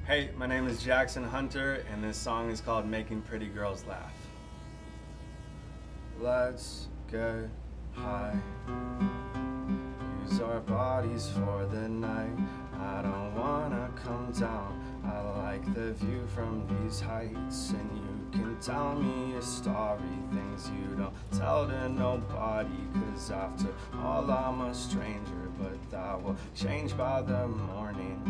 Hey, my name is Jackson Hunter, and this song is called Making Pretty Girls Laugh. Let's get high, use our bodies for the night. I don't wanna come down, I like the view from these heights. And you can tell me a story, things you don't tell to nobody. Cause after all I'm a stranger, but that will change by the morning.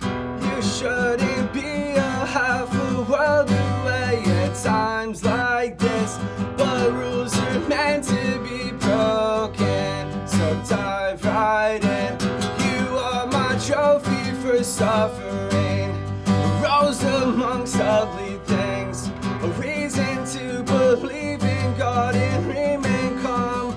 You shouldn't be a half a world away at times like this, but rules are meant to be broken, so dive right in. You are my trophy for suffering, a rose amongst ugly things, a reason to believe in God and remain calm.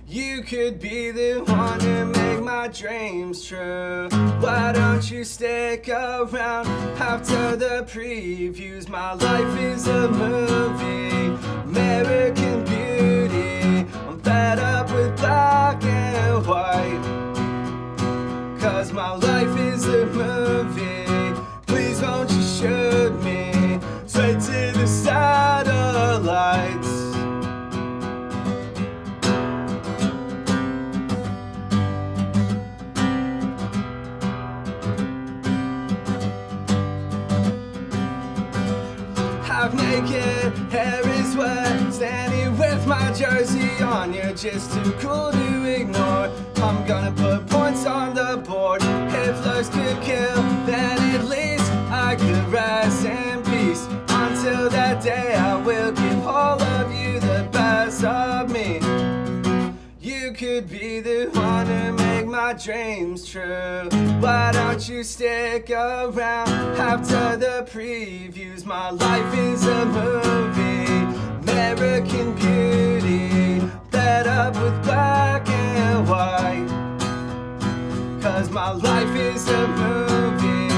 You could be the one to make my dreams true. Why don't you stick around after the previews? My life is a movie, American Beauty. I'm fed up with black and white, cause my life is a movie. Please won't you shoot me straight to the satellites? Half naked, hair is wet, standing with my jersey on. You're just too cool to ignore. I'm gonna put points on the board. If looks could kill, then at least I could rest in peace. Until that day I will give all of you the best of me. You could be the one to make my dreams true. Why don't you stick around after the previews? My life is a movie, American Beauty. Fed up with black and white, cause my life is a movie.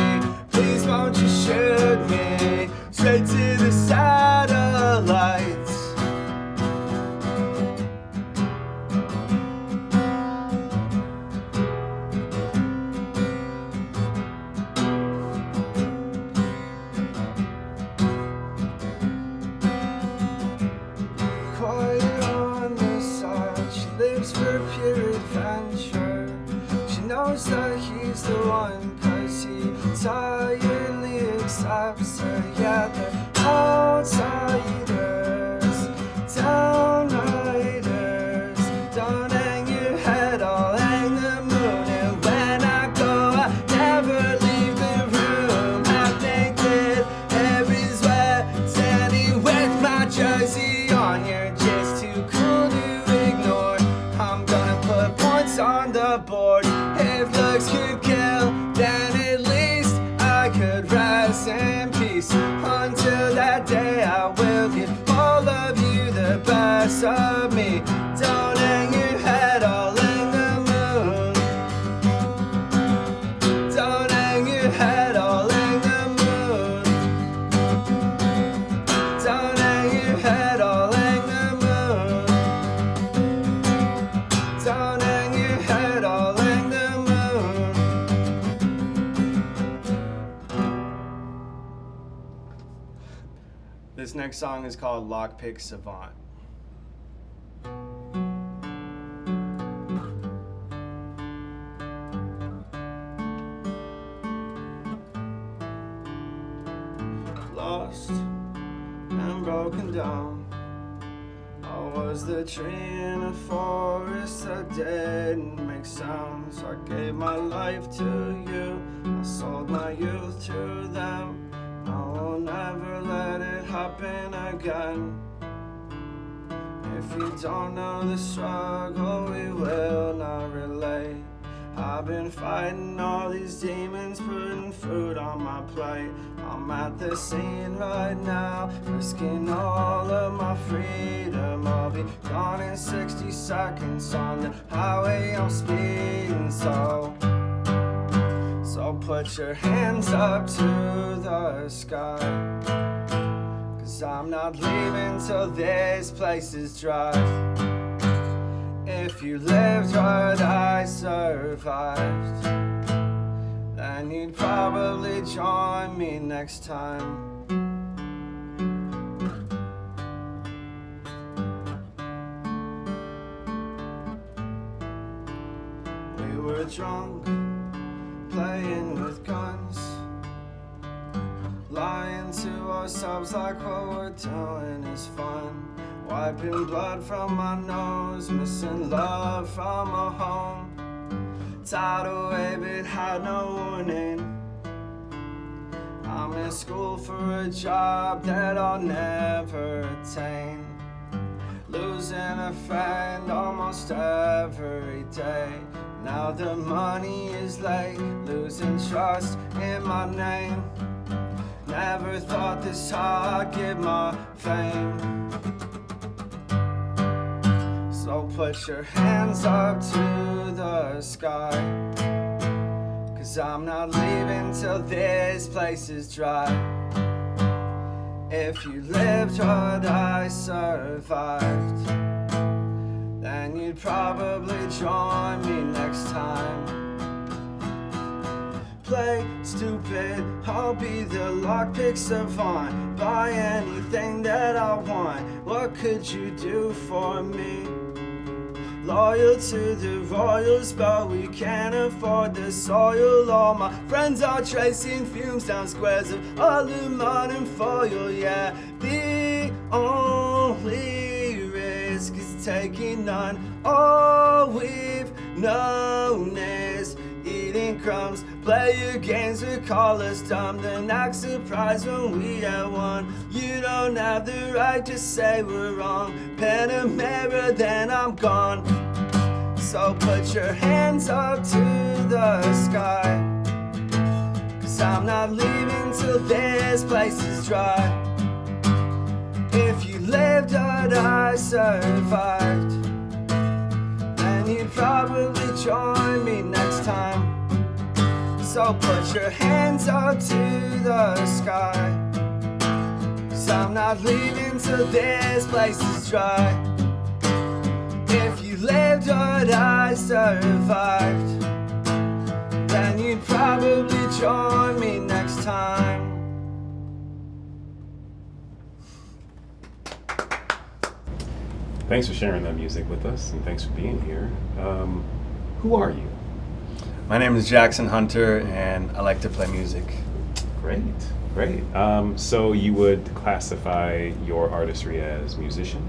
Please won't you shoot me straight to the satellites? Quiet on the side, she lives for pure adventure. She knows that he's the one, cause he entirely accepts her. Yeah, they're outsiders, downriders. Don't hang your head, I'll hang the moon. And when I go, I never leave the room. Half naked, hair is wet, standing with my jersey on. You're just too cool to ignore. I'm gonna put points on the board. If looks could kill, then at least I could rest in peace. Until that day I will give all of you the best of me. Don't hang your head, I'll hang the moon. Don't hang your head, I'll hang the moon. Don't hang your head, I'll hang the moon. Don't hang your head, I'll hang the moon. This next song is called Lockpick Savant. Lost and broken down, I was the tree in a forest that didn't make sounds. I gave my life to you, I sold my youth to them. I will never let it happen again. If you don't know the struggle, we will not relate. I've been fighting all these demons, putting food on my plate. I'm at the scene right now, risking all of my freedom. I'll be gone in 60 seconds, on the highway I'm speeding. So put your hands up to the sky, cause I'm not leaving till this place is dry. If you lived what I survived, then then you'd probably join me next time. We were drunk, playing with guns, lying to ourselves like what we're doing is fun. Wiping blood from my nose, missing love from a home. Tidal wave, it had no warning. I'm in school for a job that I'll never attain. Losing a friend almost every day. Now the money is late, losing trust in my name. Never thought this hard, I'd get my fame. So put your hands up to the sky, 'cause I'm not leaving till this place is dry. If you lived what I survived, then you'd probably join me next time. Play stupid, I'll be the lockpick savant. Buy anything that I want, what could you do for me? Loyal to the royals, but we can't afford the soil. All my friends are tracing fumes down squares of aluminum foil. Yeah, the only risk is taking none. All we've known is eating crumbs. Play your games, we call us dumb, then act surprised when we have won. You don't have the right to say we're wrong. Pen a mirror, then I'm gone. So put your hands up to the sky, 'cause I'm not leaving till this place is dry. If you lived what I survived, then you'd probably join me next time. So put your hands up to the sky, 'cause I'm not leaving till this place is dry. If you lived what I survived, then you'd probably join me next time. Thanks for sharing that music with us, and thanks for being here. Who are you? My name is Jackson Hunter, and I like to play music. Great, great. So you would classify your artistry as musician?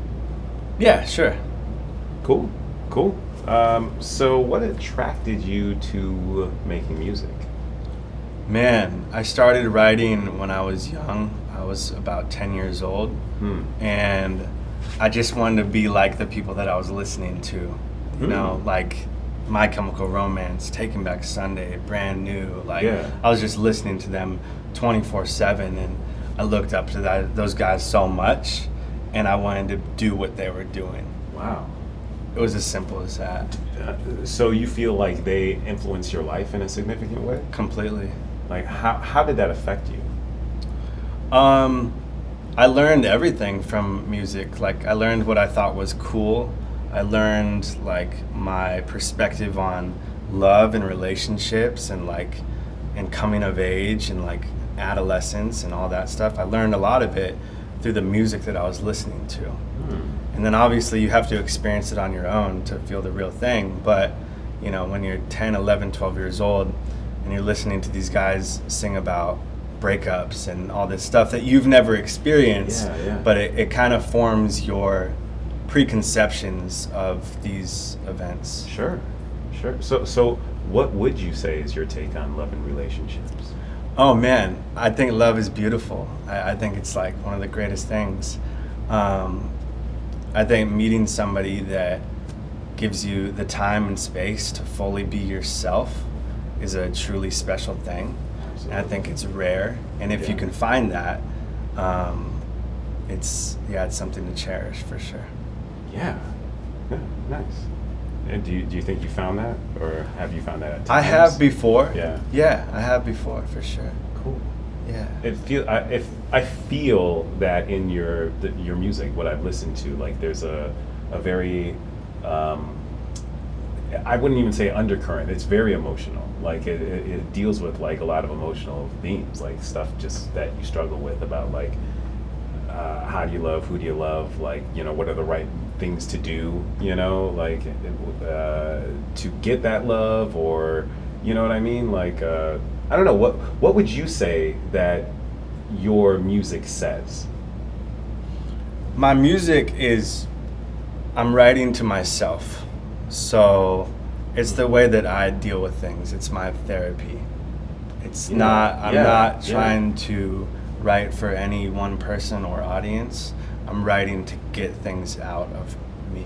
Yeah, sure. Cool, cool. So what attracted you to making music? Man, I started writing when I was young. I was about 10 years old, and I just wanted to be like the people that I was listening to. You know, like My Chemical Romance, Taking Back Sunday, Brand New. Like, I was just listening to them 24/7, and I looked up to those guys so much, and I wanted to do what they were doing. Wow. It was as simple as that. So you feel like they influence your life in a significant way? Completely. Like, how did that affect you? I learned everything from music. Like, I learned what I thought was cool. I learned, like, my perspective on love and relationships and, like, and coming of age and, like, adolescence and all that stuff. I learned a lot of it through the music that I was listening to. And then obviously you have to experience it on your own to feel the real thing. But, you know, when you're 10, 11, 12 years old and you're listening to these guys sing about breakups and all this stuff that you've never experienced, but it kind of forms your preconceptions of these events. Sure. So what would you say is your take on love and relationships? Oh man, I think love is beautiful. I think it's like one of the greatest things. I think meeting somebody that gives you the time and space to fully be yourself is a truly special thing. And I think it's rare. And if you can find that, it's something to cherish for sure. Yeah, nice. And do you think you found that, or have you found that at times? I have before. Yeah, I have before for sure. Cool. Yeah. I feel that in your music, what I've listened to, like there's a very I wouldn't even say undercurrent. It's very emotional. Like it deals with like a lot of emotional themes, like stuff just that you struggle with about like how do you love, who do you love, like, you know, what are the right things to do, you know, like to get that love, or you know what I mean, like I don't know, what would you say that your music says? My music is, I'm writing to myself. So it's the way that I deal with things. It's my therapy. It's not, I'm not trying to write for any one person or audience. I'm writing to get things out of me.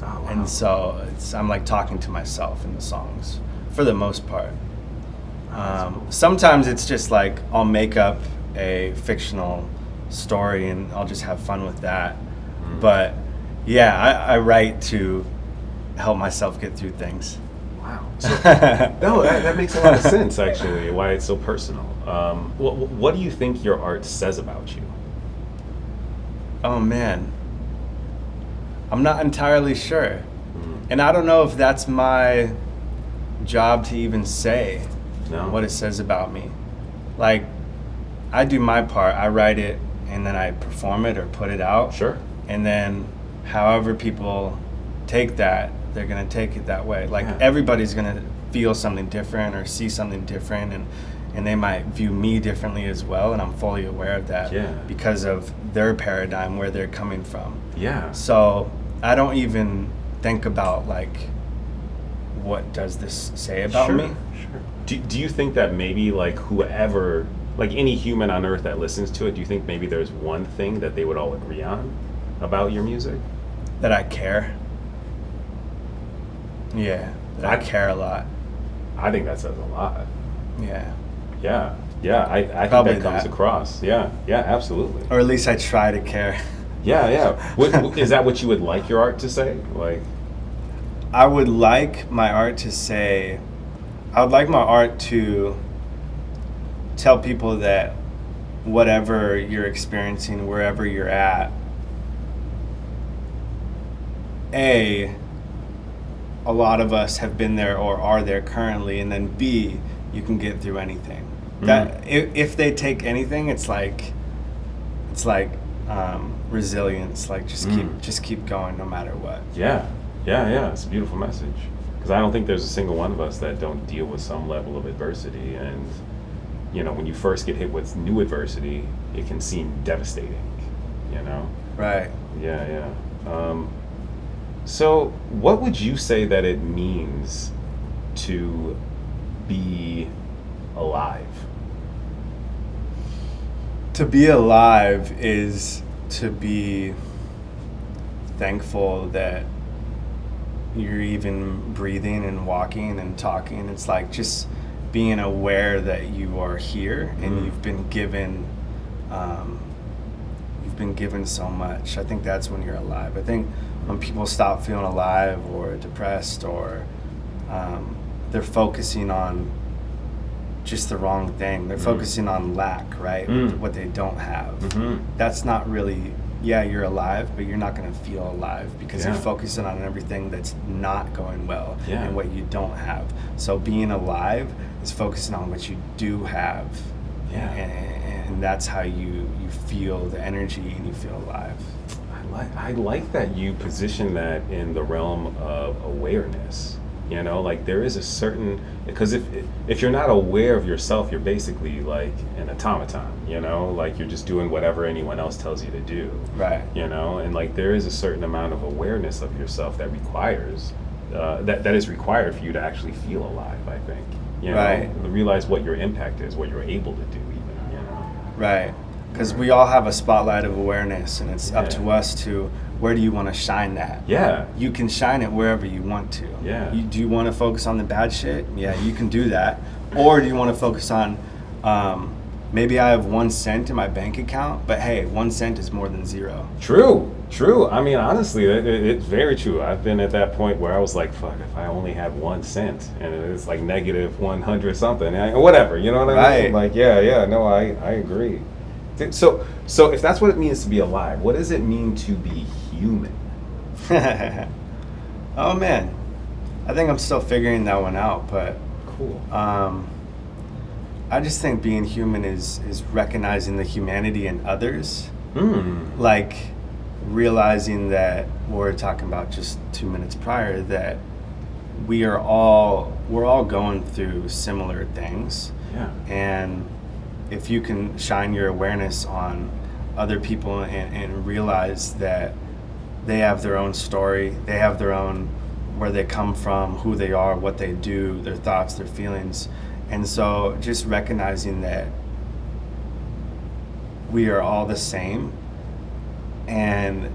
Oh, wow. And so I'm like talking to myself in the songs for the most part. Sometimes it's just like I'll make up a fictional story and I'll just have fun with that. But yeah, I write to help myself get through things. Wow. So, no, that makes a lot of sense, actually, why it's so personal. What do you think your art says about you? Oh man, I'm not entirely sure. And I don't know if that's my job to even say what it says about me. Like, I do my part, I write it, and then I perform it or put it out. Sure. And then however people take that, they're gonna take it that way. Like everybody's gonna feel something different or see something different, and they might view me differently as well, and I'm fully aware of that because of their paradigm, where they're coming from. Yeah. So I don't even think about like, what does this say about me? Sure. Do you think that maybe like whoever, like any human on earth that listens to it, do you think maybe there's one thing that they would all agree on about your music? That I care. Yeah, that I care a lot. I think that says a lot. Yeah. Yeah, I think that comes across. Yeah, absolutely. Or at least I try to care. Yeah. Is that what you would like your art to say? Like, I would like my art to say, I would like my art to tell people that whatever you're experiencing, wherever you're at, A lot of us have been there or are there currently, and then B, you can get through anything. That if they take anything, it's like resilience. Like just keep going no matter what. Yeah. It's a beautiful message, because I don't think there's a single one of us that don't deal with some level of adversity, and you know, when you first get hit with new adversity, it can seem devastating. You know. Right. Yeah. So, what would you say that it means to be alive? To be alive is to be thankful that you're even breathing and walking and talking. It's like just being aware that you are here and you've been given so much. I think that's when you're alive. I think when people stop feeling alive or depressed, or they're focusing on just the wrong thing. They're focusing on lack, right? What they don't have. That's not really, you're alive, but you're not going to feel alive because you're focusing on everything that's not going well and what you don't have. So being alive is focusing on what you do have. And that's how you feel the energy and you feel alive. I like that you position that in the realm of awareness. You know, like there is a certain, because if you're not aware of yourself, you're basically like an automaton, you know, like you're just doing whatever anyone else tells you to do. Right. You know, and like there is a certain amount of awareness of yourself that requires, that is required for you to actually feel alive, I think. You know, realize what your impact is, what you're able to do even, you know. Right. Because we all have a spotlight of awareness, and it's up to us to, where do you want to shine that? Yeah. You can shine it wherever you want to. Yeah. Do you want to focus on the bad shit? Yeah, you can do that. Or do you want to focus on, maybe I have 1 cent in my bank account, but hey, 1 cent is more than zero. True. I mean, honestly, it's very true. I've been at that point where I was like, fuck, if I only had 1 cent, and it's like negative 100 something, whatever, you know what I mean? Like, no, I agree. So if that's what it means to be alive, what does it mean to be human? Oh man, I think I'm still figuring that one out, but Cool. I just think being human is recognizing the humanity in others, Mm. like realizing that what we were talking about just 2 minutes prior, that we're all going through similar things, Yeah. and if you can shine your awareness on other people and realize that they have their own story, they have their own, where they come from, who they are, what they do, their thoughts, their feelings. And so just recognizing that we are all the same and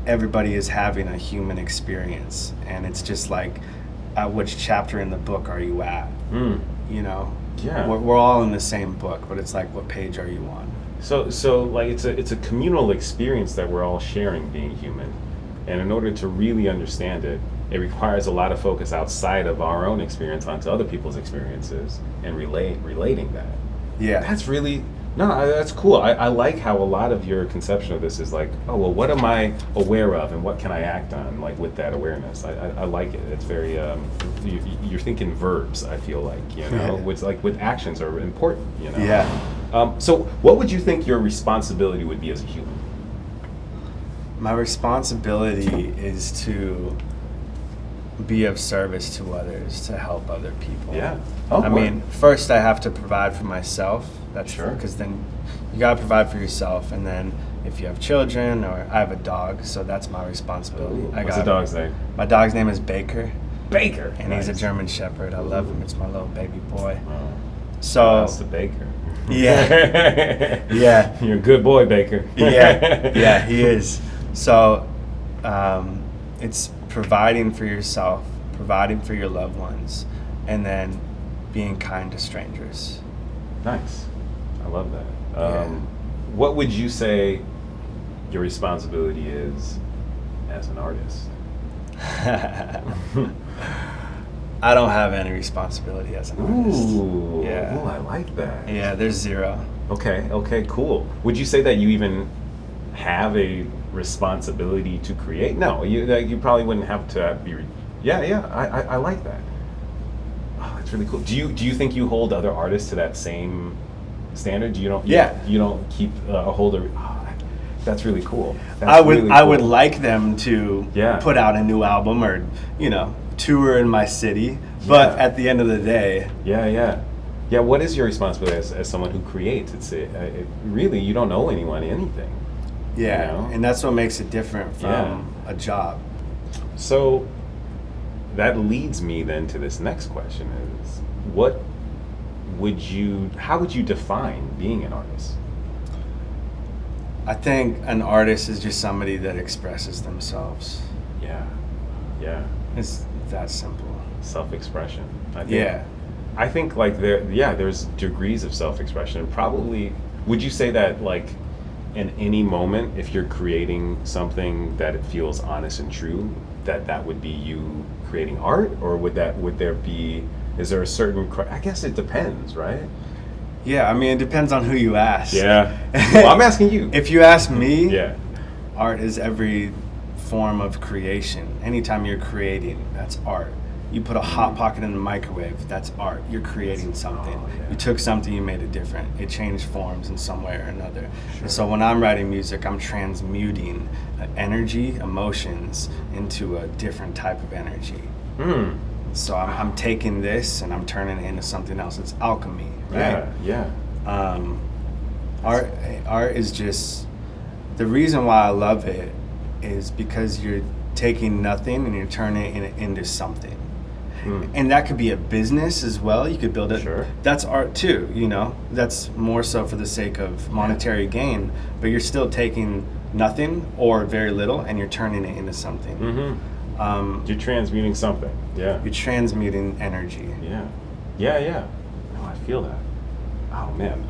everybody is having a human experience. And it's just like, at which chapter in the book are you at? Mm. You know? Yeah. We're all in the same book, but it's like, what page are you on? So like it's a communal experience that we're all sharing, being human, and in order to really understand it, it requires a lot of focus outside of our own experience onto other people's experiences and relating that. Yeah. That's cool. I like how a lot of your conception of this is like, oh well, what am I aware of and what can I act on, like with that awareness. I like it. It's very you're thinking verbs. I feel like, you know, which like with actions are important. You know. Yeah. So what would you think your responsibility would be as a human? My responsibility is to be of service to others, to help other people. Yeah. Oh, I mean, first I have to provide for myself. That's Sure. Because then you gotta provide for yourself, and then if you have children, or I have a dog, so that's my responsibility. What's the dog's name? My dog's name is Baker, Baker. and he's a German Shepherd. I love him. It's my little baby boy. Oh, So that's the Baker. yeah, yeah. You're a good boy, Baker. Yeah, he is. So it's providing for yourself, providing for your loved ones, and then being kind to strangers. Nice. I love that. Yeah. What would you say your responsibility is as an artist? I don't have any responsibility as an artist. Ooh, Yeah. ooh, I like that. Yeah, there's zero. Okay, cool. Would you say that you even have a responsibility to create? No, you probably wouldn't have to be. I like that. Oh, that's really cool. Do you think you hold other artists to that same standard? You don't keep a hold of. Oh, that's really cool. I would like them to put out a new album, or tour in my city. But at the end of the day, yeah. What is your responsibility as someone who creates? It really, you don't owe anyone anything. Yeah, you know? And that's what makes it different from a job. So that leads me then to this next question: is how would you define being an artist? I think an artist is just somebody that expresses themselves. Yeah. It's that simple. Self-expression. I think like there's degrees of self-expression. And probably, would you say that like in any moment, if you're creating something that it feels honest and true, that would be you creating art, or is there a certain? I guess it depends, right? Yeah, I mean, it depends on who you ask. Yeah. Well, I'm asking you. If you ask me, art is every form of creation. Anytime you're creating, that's art. You put a hot pocket in the microwave, that's art. You're creating something. Oh, yeah. You took something, you made it different. It changed forms in some way or another. Sure. And so when I'm writing music, I'm transmuting energy, emotions into a different type of energy. So I'm taking this and I'm turning it into something else. It's alchemy, right? Yeah. Art is just, the reason why I love it is because you're taking nothing and you're turning it into something. And that could be a business as well. You could build it. Sure. That's art too, That's more so for the sake of monetary gain, but you're still taking nothing or very little and you're turning it into something. Mm-hmm. You're transmuting something. Yeah. You're transmuting energy. Yeah. No, I feel that. Oh man.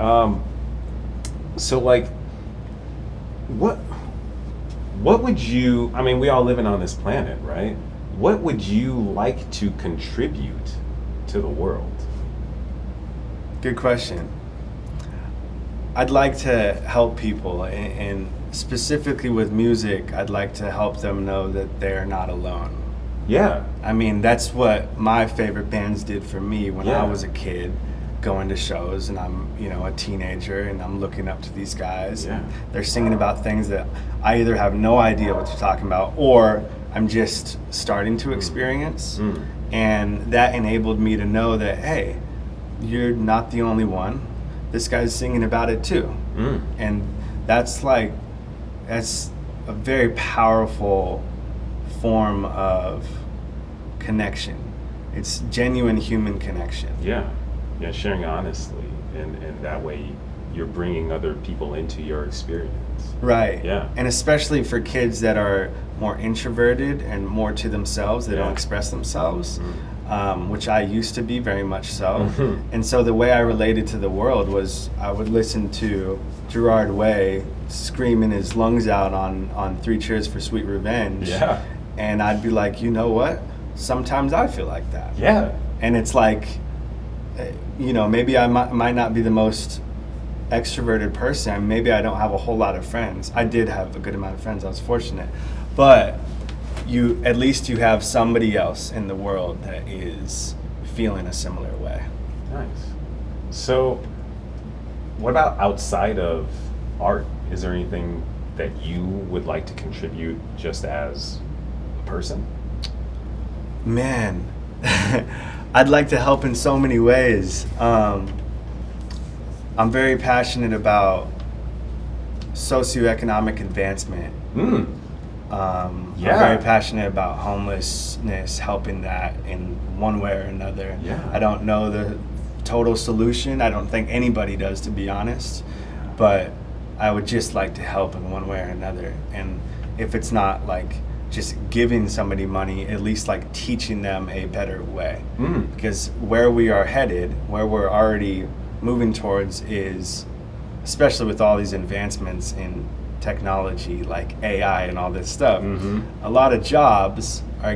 So like, what would you? I mean, we all living on this planet, right? What would you like to contribute to the world? Good question. I'd like to help people, and specifically with music, I'd like to help them know that they're not alone. Yeah. I mean, that's what my favorite bands did for me when Yeah. I was a kid, going to shows, and I'm, you know, a teenager, and I'm looking up to these guys. Yeah. And they're singing about things that I either have no idea what they're talking about, or I'm just starting to experience. Mm. And that enabled me to know that, hey, you're not the only one. This guy's singing about it too. Mm. And that's a very powerful form of connection. It's genuine human connection. Yeah. Yeah, sharing honestly, and that way you're bringing other people into your experience. Right. Yeah. And especially for kids that are more introverted and more to themselves, they Yeah. don't express themselves, which I used to be very much so. Mhm. And so the way I related to the world was I would listen to Gerard Way screaming his lungs out on Three Cheers for Sweet Revenge. Yeah. And I'd be like, you know what? Sometimes I feel like that. Yeah. And it's like, you know, maybe I might not be the most extroverted person. Maybe I don't have a whole lot of friends. I did have a good amount of friends. I was fortunate. But at least you have somebody else in the world that is feeling a similar way. Nice. So, what about outside of art? Is there anything that you would like to contribute just as a person? Man, I'd like to help in so many ways. I'm very passionate about socioeconomic advancement. Mm. I'm Yeah. very passionate about homelessness, helping that in one way or another. Yeah. I don't know the total solution. I don't think anybody does, to be honest. But I would just like to help in one way or another. And if it's not like just giving somebody money, at least like teaching them a better way. Mm. Because where we are headed, where we're already moving towards is, especially with all these advancements in technology like AI and all this stuff, Mhm. a lot of jobs are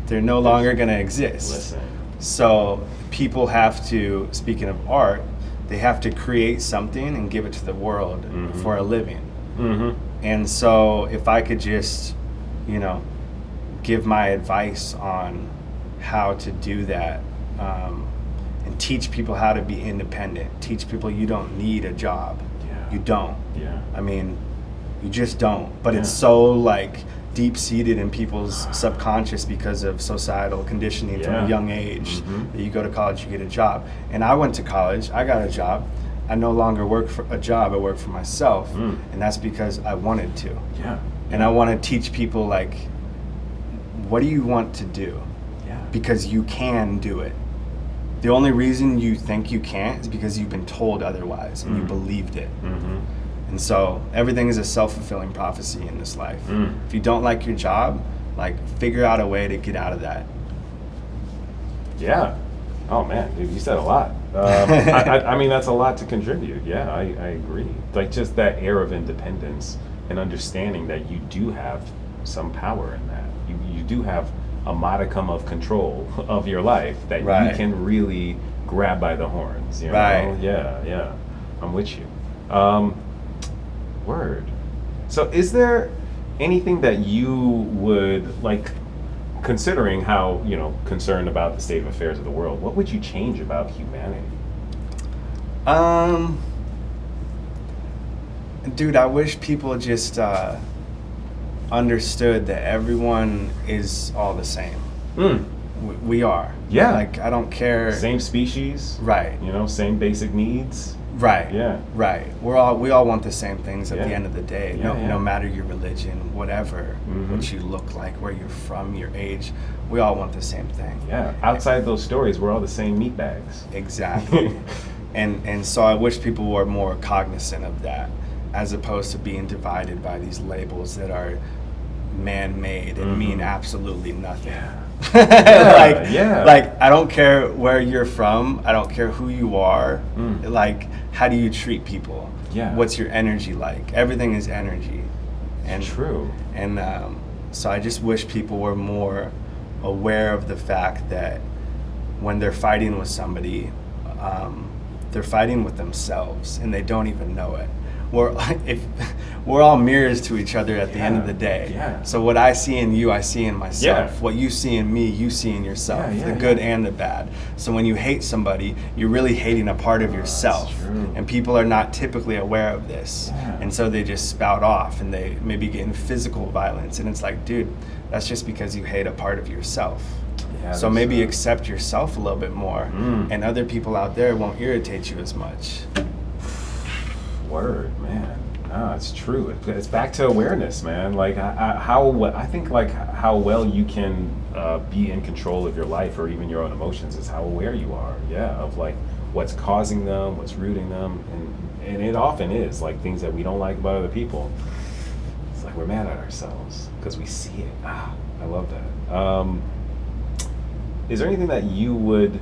they're no longer gonna exist. Listen. So people have to, speaking of art, they have to create something and give it to the world Mhm. for a living. Mm-hmm. And so if I could just, you know, give my advice on how to do that, and teach people how to be independent, teach people you don't need a job. Yeah. You don't. Yeah. I mean, you just don't. But it's Yeah. so like deep-seated in people's subconscious because of societal conditioning from Yeah. a young age. Mhm. That you go to college, you get a job. And I went to college, I got a job. I no longer work for a job, I work for myself. Mm. And that's because I wanted to. Yeah. And I want to teach people, like, what do you want to do? Yeah. Because you can do it. The only reason you think you can't is because you've been told otherwise and you believed it. Mm-hmm. And so everything is a self-fulfilling prophecy in this life. Mm. If you don't like your job, like, figure out a way to get out of that. Yeah. Oh man, dude, you said a lot. I mean, that's a lot to contribute. Yeah, I agree. Like just that air of independence and understanding that you do have some power in that. You do have a modicum of control of your life that Right. you can really grab by the horns. You know? Right. Yeah, yeah. I'm with you. Word. So is there anything that you would like, considering how, you know, concerned about the state of affairs of the world, what would you change about humanity? Dude, I wish people just understood that everyone is all the same. Mm. We are. Yeah. Like, I don't care. Same species, Right. you know, same basic needs. Right. Yeah. Right. We all want the same things at Yeah. the end of the day. Yeah, yeah. No matter your religion, whatever, Mhm. what you look like, where you're from, your age, we all want the same thing. Yeah. Outside those stories, we're all the same meat bags. Exactly. and so I wish people were more cognizant of that, as opposed to being divided by these labels that are man-made and mean absolutely nothing. Yeah. Like I don't care where you're from, I don't care who you are. Mm. Like, how do you treat people? Yeah. What's your energy like? Everything is energy. And True. And so I just wish people were more aware of the fact that when they're fighting with somebody, they're fighting with themselves and they don't even know it. we're all mirrors to each other at the end of the day. Yeah. So what I see in you, I see in myself. Yeah. What you see in me, you see in yourself. Yeah, the good and the bad. So when you hate somebody, you're really hating a part of yourself. That's true. And people are not typically aware of this. Yeah. And so they just spout off and they maybe get in physical violence. And it's like, dude, that's just because you hate a part of yourself. Yeah, So maybe accept yourself a little bit more, and other people out there won't irritate you as much. Word, man. No, it's true. It's back to awareness, man. Like I think like how well you can be in control of your life or even your own emotions is how aware you are. Yeah, of like what's causing them, what's rooting them, and it often is like things that we don't like about other people. It's like we're mad at ourselves because we see it. I love that. Is there anything that you would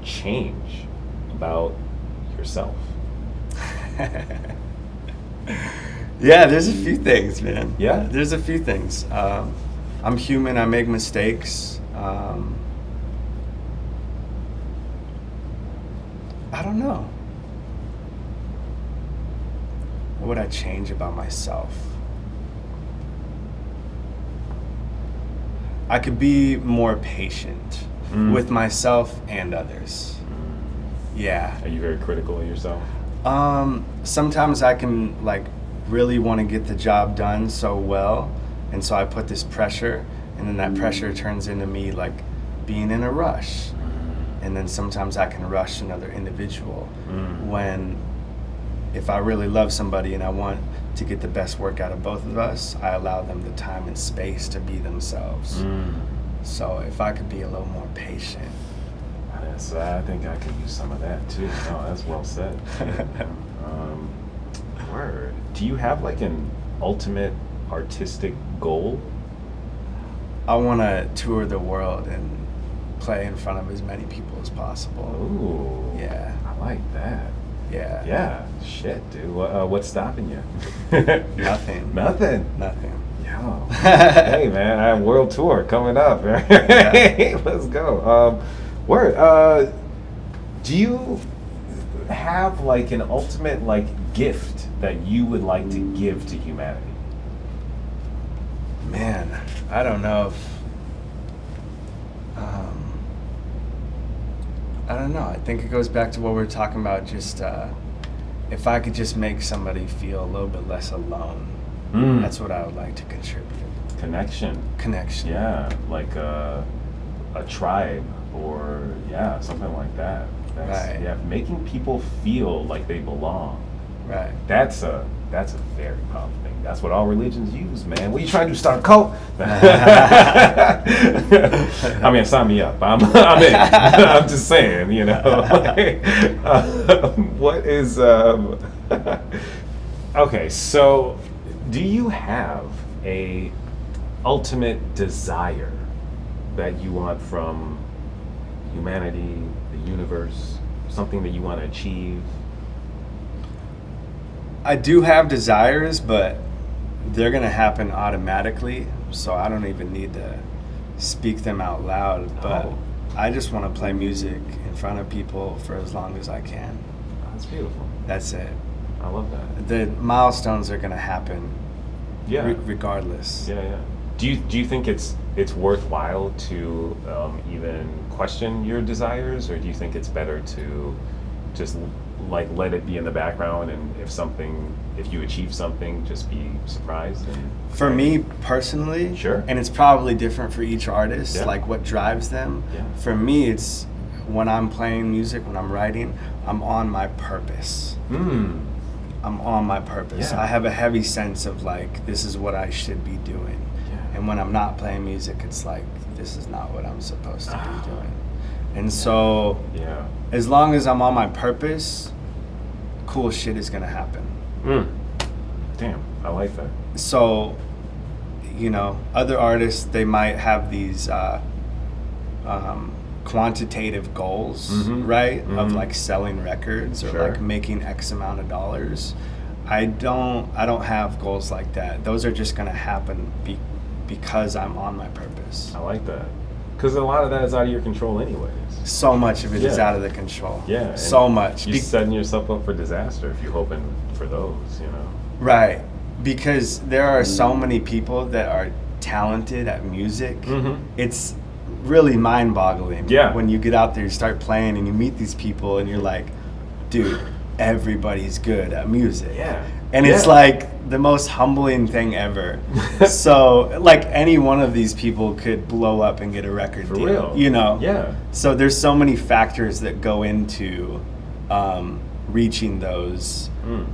change about yourself? Yeah, there's a few things, man. Yeah? There's a few things. I'm human, I make mistakes. I don't know. What would I change about myself? I could be more patient with myself and others. Yeah. Are you very critical of yourself? Sometimes I can like really want to get the job done so well, and so I put this pressure, and then that pressure turns into me like being in a rush. And then sometimes I can rush another individual when if I really love somebody and I want to get the best work out of both of us, I allow them the time and space to be themselves. So if I could be a little more patient. So I think I could use some of that too. No, that's well said. Word. Do you have like an ultimate artistic goal? I want to tour the world and play in front of as many people as possible. Ooh. Yeah. I like that. Yeah. Yeah. Shit, dude. What's stopping you? Nothing. Nothing. Nothing. Yo. Hey, man. I have world tour coming up. Yeah. Let's go. Word. Do you have like an ultimate like gift that you would like to give to humanity? Man, I don't know if I don't know. I think it goes back to what we were talking about. Just if I could just make somebody feel a little bit less alone, that's what I would like to contribute. Connection. Yeah, like a tribe or something like that. Right. Yeah, making people feel like they belong. Right. That's a very powerful thing. That's what all religions use, man. What are you trying to do? Start a cult? I mean, sign me up. I'm in. I'm just saying, you know. What is okay, so do you have a ultimate desire that you want from humanity, the universe, something that you want to achieve? I do have desires, but they're gonna happen automatically, so I don't even need to speak them out loud. But I just want to play music in front of people for as long as I can. That's beautiful. That's it. I love that. The milestones are gonna happen. Yeah. Regardless. Yeah. Do you think it's worthwhile to even question your desires, or do you think it's better to just like let it be in the background, and if you achieve something, just be surprised? For me personally, sure, and it's probably different for each artist, yeah, like what drives them. Yeah. For me, it's when I'm playing music, when I'm writing, I'm on my purpose. I'm on my purpose. Yeah. I have a heavy sense of like, this is what I should be doing. Yeah. And when I'm not playing music, it's like, this is not what I'm supposed to be doing. And so, as long as I'm on my purpose, cool shit is gonna happen. Damn, I like that. So, you know, other artists, they might have these quantitative goals, right? Of like selling records or like making X amount of dollars. I don't have goals like that. Those are just gonna happen because I'm on my purpose. I like that. Because a lot of that is out of your control anyways. So much of it is out of the control. Yeah. So much. You're setting yourself up for disaster if you're hoping for those, you know? Right. because there are so many people that are talented at music. It's really mind-boggling. Yeah. When you get out there, you start playing, and you meet these people, and you're like, dude, everybody's good at music. Yeah. And it's like the most humbling thing ever. So, like, any one of these people could blow up and get a record deal. real. You know? Yeah. So there's so many factors that go into reaching those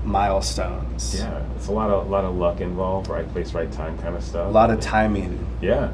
milestones. Yeah, it's a lot of luck involved, right place, right time kind of stuff. A lot of timing. Yeah.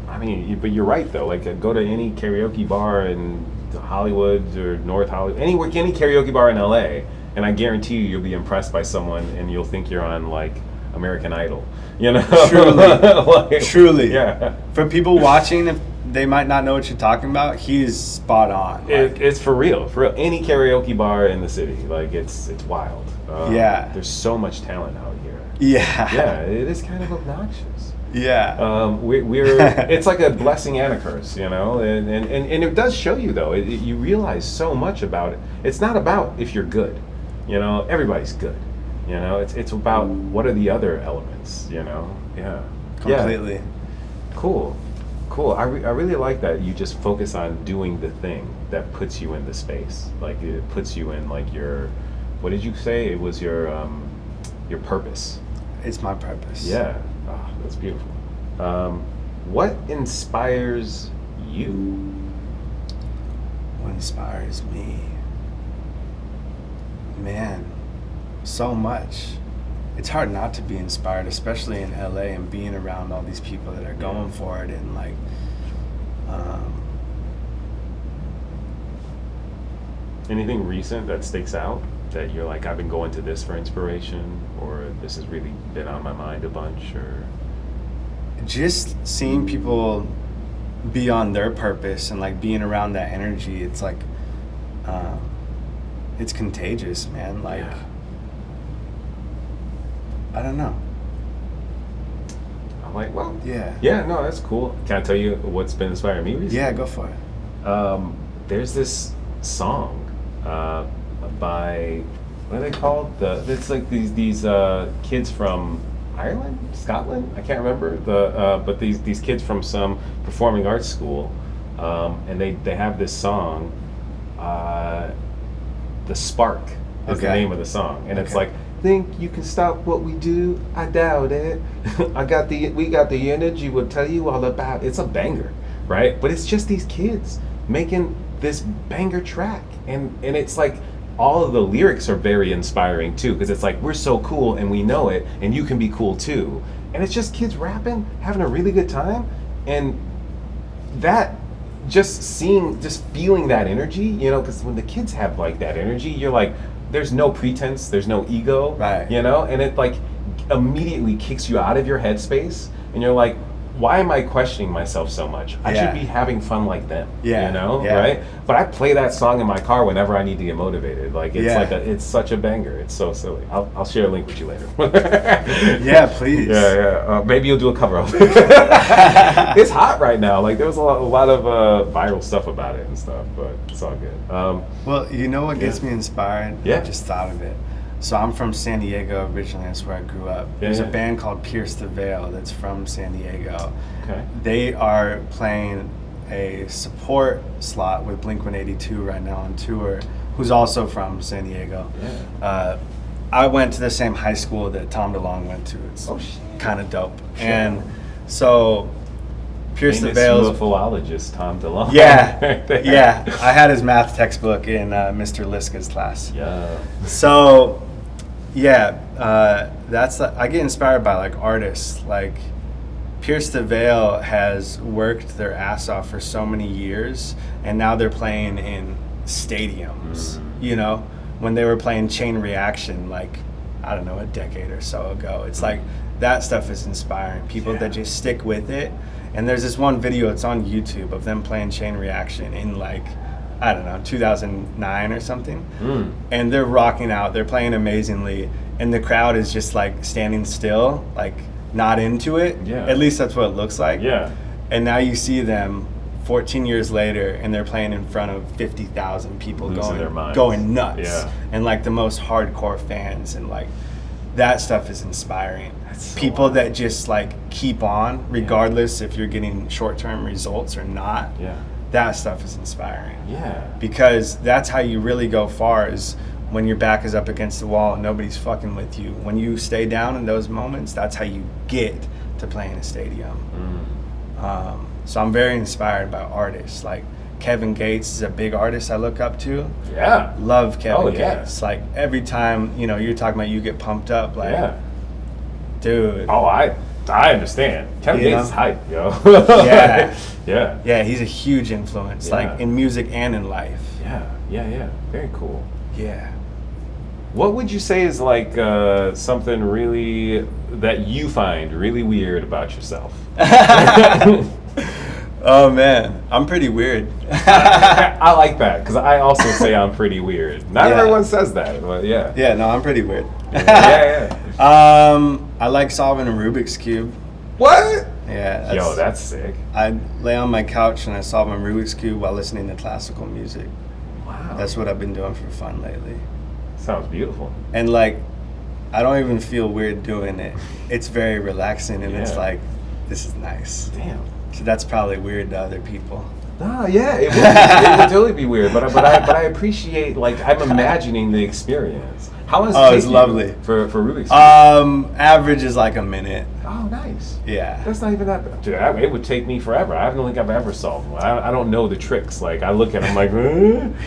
I mean, but you're right though. Like, go to any karaoke bar in Hollywood or North Hollywood, any karaoke bar in LA, and I guarantee you'll be impressed by someone, and you'll think you're on like American Idol. You know, truly, truly. Yeah. For people watching, if they might not know what you're talking about, he's spot on. It's for real. Any karaoke bar in the city, like it's wild. Yeah. There's so much talent out here. Yeah. Yeah, it is kind of obnoxious. Yeah. We're it's like a blessing and a curse, you know, and it does show you though. You realize so much about it. It's not about if you're good, you know. Everybody's good, you know. It's about what are the other elements, you know. Yeah. Completely. Yeah. Cool. I really like that you just focus on doing the thing that puts you in the space. Like, it puts you in like your, what did you say? It was your purpose. It's my purpose. Yeah. Oh, that's beautiful. What inspires you? What inspires me? Man, so much. It's hard not to be inspired, especially in LA and being around all these people that are going for it, and like, anything recent that sticks out that you're like, I've been going to this for inspiration, or this has really been on my mind a bunch, or just seeing people be on their purpose and like being around that energy. It's like, it's contagious, man. Like, I don't know. I'm like, well, yeah, no, that's cool. Can I tell you what's been inspiring me recently? Yeah, go for it. There's this song by, what are they called? It's like these kids from Ireland, Scotland. I can't remember but these kids from some performing arts school, and they have this song. The Spark is the name of the song, and it's like, think you can stop what we do? I doubt it. We got the energy. We'll tell you all about. It's a banger, right? But it's just these kids making this banger track, and it's like, all of the lyrics are very inspiring too, because it's like, we're so cool and we know it, and you can be cool too. And it's just kids rapping, having a really good time, and that, just feeling that energy, you know, because when the kids have like that energy, you're like, there's no pretense, there's no ego, right? You know, and it like immediately kicks you out of your headspace, and you're like, why am I questioning myself so much? I should be having fun like them, you know, right? But I play that song in my car whenever I need to get motivated. Like, it's like it's such a banger. It's so silly. I'll share a link with you later. Yeah, please. Yeah. Maybe you'll do a cover of it. It's hot right now. Like, there was a lot of viral stuff about it and stuff, but it's all good. Well, you know what gets me inspired? Yeah. I just thought of it. So I'm from San Diego originally. That's where I grew up. There's a band called Pierce the Veil that's from San Diego. Okay. They are playing a support slot with Blink-182 right now on tour, who's also from San Diego. Yeah. I went to the same high school that Tom DeLonge went to. It's kind of dope. Sure. And so Pierce the Veil's UFOologist Tom DeLonge. Yeah. I had his math textbook in Mr. Liska's class. Yeah. So, that's I get inspired by like artists. Like, Pierce the Veil has worked their ass off for so many years, and now they're playing in stadiums. You know, when they were playing Chain Reaction, like, I don't know, a decade or so ago. It's like, that stuff is inspiring. People that just stick with it. And there's this one video, it's on YouTube, of them playing Chain Reaction in like, I don't know, 2009 or something. And they're rocking out, they're playing amazingly, and the crowd is just like standing still, like not into it. Yeah. At least that's what it looks like. Yeah. And now you see them 14 years later, and they're playing in front of 50,000 people going nuts. Yeah. And like the most hardcore fans, and like, that stuff is inspiring. So People wild. that just like keep on regardless if you're getting short-term results or not. Yeah. That stuff is inspiring. Yeah. Because that's how you really go far, is when your back is up against the wall and nobody's fucking with you. When you stay down in those moments, that's how you get to play in a stadium. So I'm very inspired by artists. Like Kevin Gates is a big artist I look up to. Yeah. Love Kevin Oh, yeah. Gates. Like every time, you know, you're talking about you get pumped up. Like, Yeah. dude. Oh, I understand. Kevin You Gates know? is hype, yo. Yeah. Yeah. Yeah, he's a huge influence, Yeah. like in music and in life. Yeah. Very cool. Yeah. What would you say is like something really that you find really weird about yourself? Oh man, I'm pretty weird. I like that because I also say I'm pretty weird. Not Yeah. everyone says that, but yeah. Yeah, no, I'm pretty weird. Yeah. I like solving a Rubik's Cube. What? Yeah. Yo, that's sick. I lay on my couch and I solve my Rubik's Cube while listening to classical music. Wow. That's what I've been doing for fun lately. Sounds beautiful. And like, I don't even feel weird doing it. It's very relaxing and it's Yeah. like, this is nice. Damn. So that's probably weird to other people. Ah, yeah, it would totally be weird, but I appreciate, like, I'm imagining the experience. How long does it Oh, take it's you lovely. for Rubik's Cube? Average is like a minute. Oh, nice. Yeah. That's not even that bad. Dude, it would take me forever. I don't think I've ever solved one. I don't know the tricks. Like, I look at them like,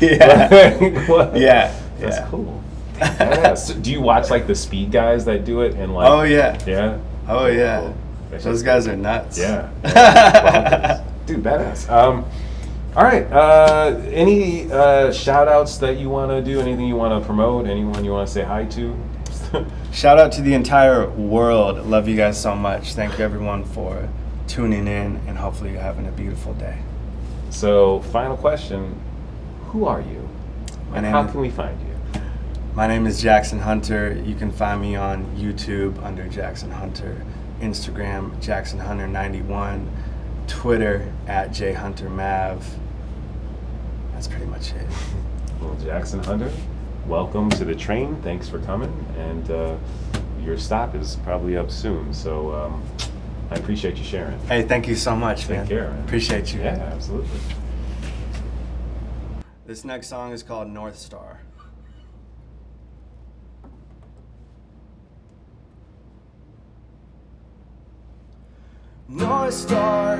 Yeah. Like, what? Yeah. That's Yeah. cool. Yeah. So, do you watch, like, the speed guys that do it? And like, Oh yeah. Yeah? Oh yeah. Cool. That's Those just guys are nuts. Yeah. Bonkers. Dude, badass. All right. Any shout outs that you want to do? Anything you want to promote? Anyone you want to say hi to? Shout out to the entire world. Love you guys so much. Thank you everyone for tuning in, and hopefully you're having a beautiful day. So, final question. Who are you? And how name- can we find you? My name is Jackson Hunter. You can find me on YouTube under Jackson Hunter, Instagram Jackson Hunter 91, Twitter at JHunterMav. That's pretty much it. Well, Jackson Hunter, welcome to the train. Thanks for coming. And your stop is probably up soon. So I appreciate you sharing. Hey, thank you so much, man. Take care, man. Appreciate you. Yeah, absolutely. This next song is called North Star. North Star,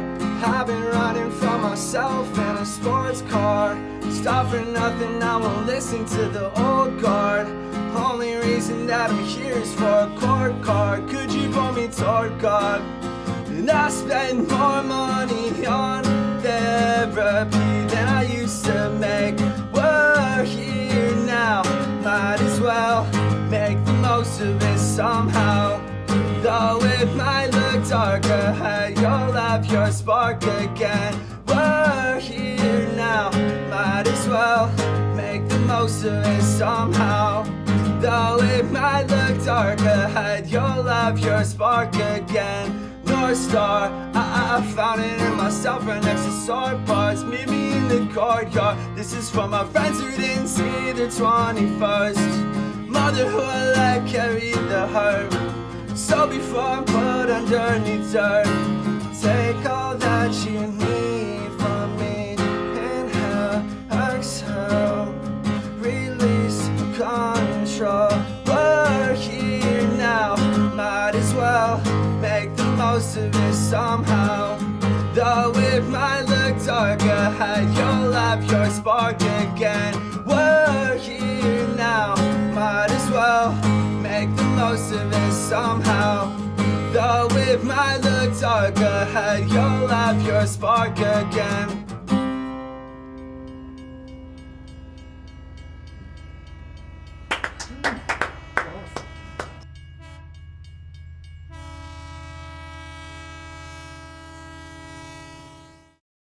I've been running from myself in a sports car. Stop for nothing, I won't listen to the old guard. Only reason that I'm here is for a court card. Could you pour me toward God? And I spend more money on therapy than I used to make. We're here now, might as well make the most of it somehow. Though it might look dark ahead, you'll have your spark again. We're here now, might as well make the most of it somehow. Though it might look dark ahead, you'll have your spark again. North Star, I found it in myself right next to sword bars. Meet me in the courtyard. This is for my friends who didn't see the 21st. Mother who I let carry the hurt. So before I'm put underneath dirt, take all that you need from me. Inhale, exhale, release control. We're here now, might as well make the most of it somehow. Though it might look dark ahead, you'll have your spark again. We're here now, might as well make the most of it somehow. Though it might look dark ahead, you'll have your spark again.